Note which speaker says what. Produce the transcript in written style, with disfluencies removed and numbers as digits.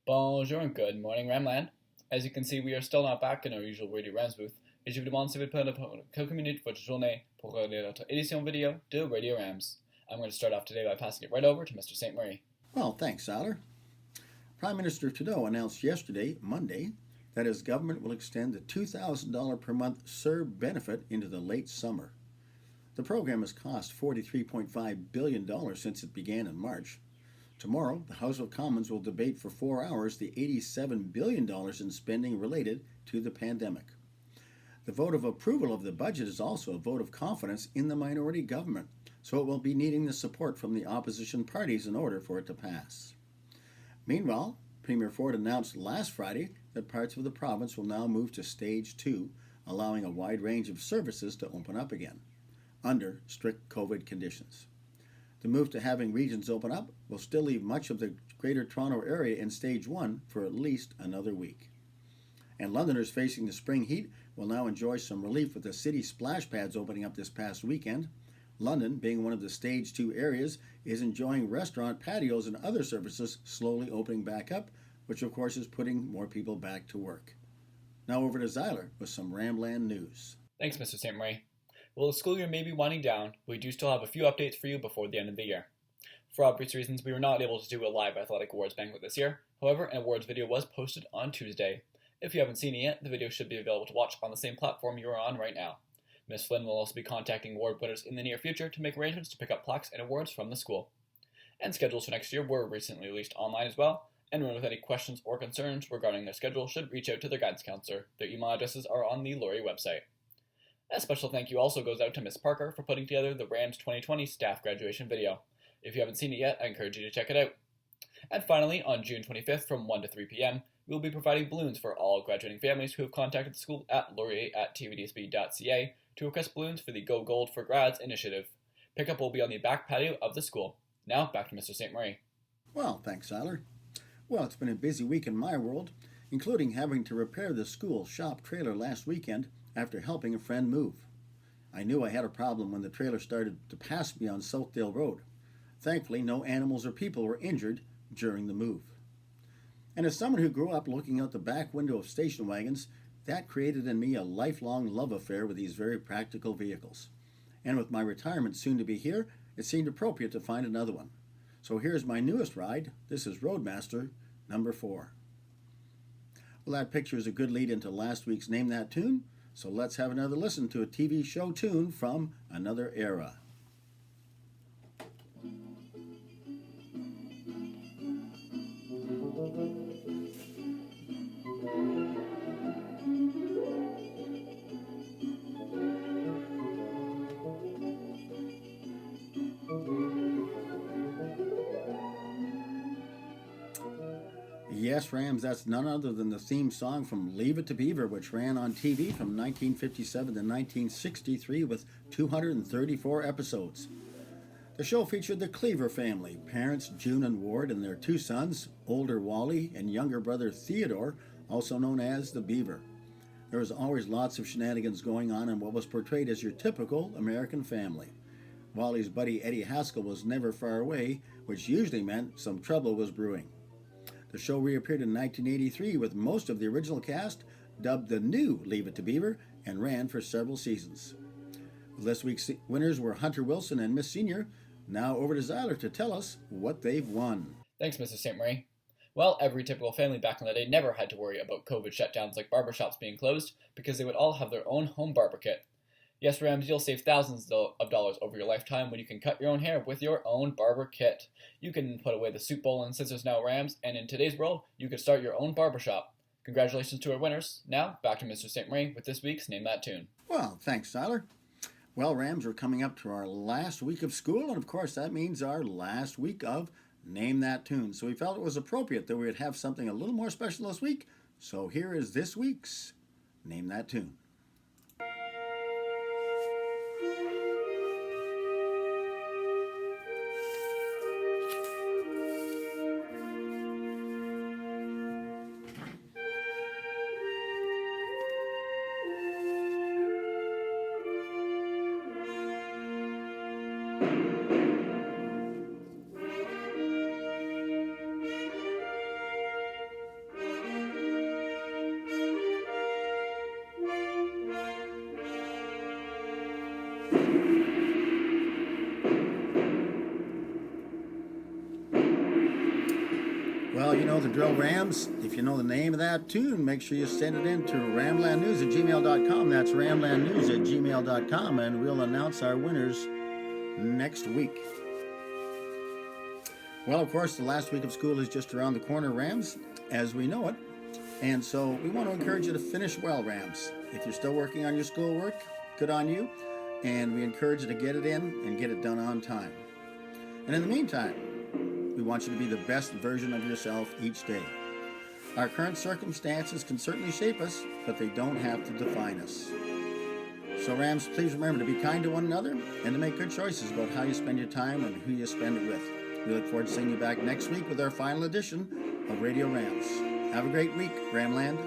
Speaker 1: Bonjour and good morning, Ramland. As you can see, we are still not back in our usual Radio Rams booth, et je vous demande si vous prendre quelques minutes de votre journée pour regarder notre édition vidéo de Radio Rams. I'm going to start off today by passing it right over to Mr. St. Marie.
Speaker 2: Well, thanks, Saller. Prime Minister Trudeau announced yesterday, Monday, that his government will extend the $2,000 per month CERB benefit into the late summer. The program has cost $43.5 billion since it began in March. Tomorrow, the House of Commons will debate for 4 hours the $87 billion in spending related to the pandemic. The vote of approval of the budget is also a vote of confidence in the minority government, so it will be needing the support from the opposition parties in order for it to pass. Meanwhile, Premier Ford announced last Friday that parts of the province will now move to Stage 2, allowing a wide range of services to open up again, under strict COVID conditions. The move to having regions open up will still leave much of the Greater Toronto Area in Stage 1 for at least another week. And Londoners facing the spring heat will now enjoy some relief with the city splash pads opening up this past weekend. London, being one of the Stage 2 areas, is enjoying restaurant patios and other services slowly opening back up, which of course is putting more people back to work. Now over to Zyler with some Ramland news.
Speaker 1: Thanks, Mr. St. Marie. Well, the school year may be winding down, but we do still have a few updates for you before the end of the year. For obvious reasons, we were not able to do a live athletic awards banquet this year. However, an awards video was posted on Tuesday. If you haven't seen it yet, the video should be available to watch on the same platform you are on right now. Ms. Flynn will also be contacting award winners in the near future to make arrangements to pick up plaques and awards from the school. And schedules for next year were recently released online as well. Anyone with any questions or concerns regarding their schedule should reach out to their guidance counselor. Their email addresses are on the Laurier website. A special thank you also goes out to Ms. Parker for putting together the Rams 2020 staff graduation video. If you haven't seen it yet, I encourage you to check it out. And finally, on June 25th from 1 to 3 p.m., we will be providing balloons for all graduating families who have contacted the school at laurier@tvdsb.ca to request balloons for the Go Gold for Grads initiative. Pickup will be on the back patio of the school. Now, back to Mr. St. Marie.
Speaker 2: Well, thanks, Zyler. Well, it's been a busy week in my world, including having to repair the school shop trailer last weekend after helping a friend move. I knew I had a problem when the trailer started to pass me on Southdale Road. Thankfully, no animals or people were injured during the move. And as someone who grew up looking out the back window of station wagons, that created in me a lifelong love affair with these very practical vehicles. And with my retirement soon to be here, it seemed appropriate to find another one. So here's my newest ride. This is Roadmaster number 4. Well, that picture is a good lead into last week's Name That Tune, so let's have another listen to a TV show tune from another era. Yes, Rams, that's none other than the theme song from Leave It to Beaver, which ran on TV from 1957 to 1963 with 234 episodes. The show featured the Cleaver family, parents June and Ward and their 2 sons, older Wally and younger brother Theodore, also known as the Beaver. There was always lots of shenanigans going on in what was portrayed as your typical American family. Wally's buddy Eddie Haskell was never far away, which usually meant some trouble was brewing. The show reappeared in 1983 with most of the original cast dubbed the new Leave It to Beaver and ran for several seasons. This week's winners were Hunter Wilson and Miss Senior. Now over to Zyler to tell us what they've won.
Speaker 1: Thanks, Mr. St. Marie. Well, every typical family back in the day never had to worry about COVID shutdowns like barbershops being closed because they would all have their own home barber kit. Yes, Rams, you'll save thousands of dollars over your lifetime when you can cut your own hair with your own barber kit. You can put away the soup bowl and scissors now, Rams, and in today's world, you can start your own barbershop. Congratulations to our winners. Now, back to Mr. St. Marie with this week's Name That Tune.
Speaker 2: Well, thanks, Zyler. Well, Rams, we're coming up to our last week of school, and of course that means our last week of Name That Tune. So we felt it was appropriate that we would have something a little more special this week. So here is this week's Name That Tune. Well, you know the drill, Rams. If you know the name of that tune, make sure you send it in to ramlandnews@gmail.com. That's ramlandnews@gmail.com, and we'll announce our winners next week. Well, of course, the last week of school is just around the corner, Rams, as we know it. And so we want to encourage you to finish well, Rams. If you're still working on your schoolwork, good on you. And we encourage you to get it in and get it done on time. And in the meantime, we want you to be the best version of yourself each day. Our current circumstances can certainly shape us, but they don't have to define us. So Rams, please remember to be kind to one another and to make good choices about how you spend your time and who you spend it with. We look forward to seeing you back next week with our final edition of Radio Rams. Have a great week, Ramland.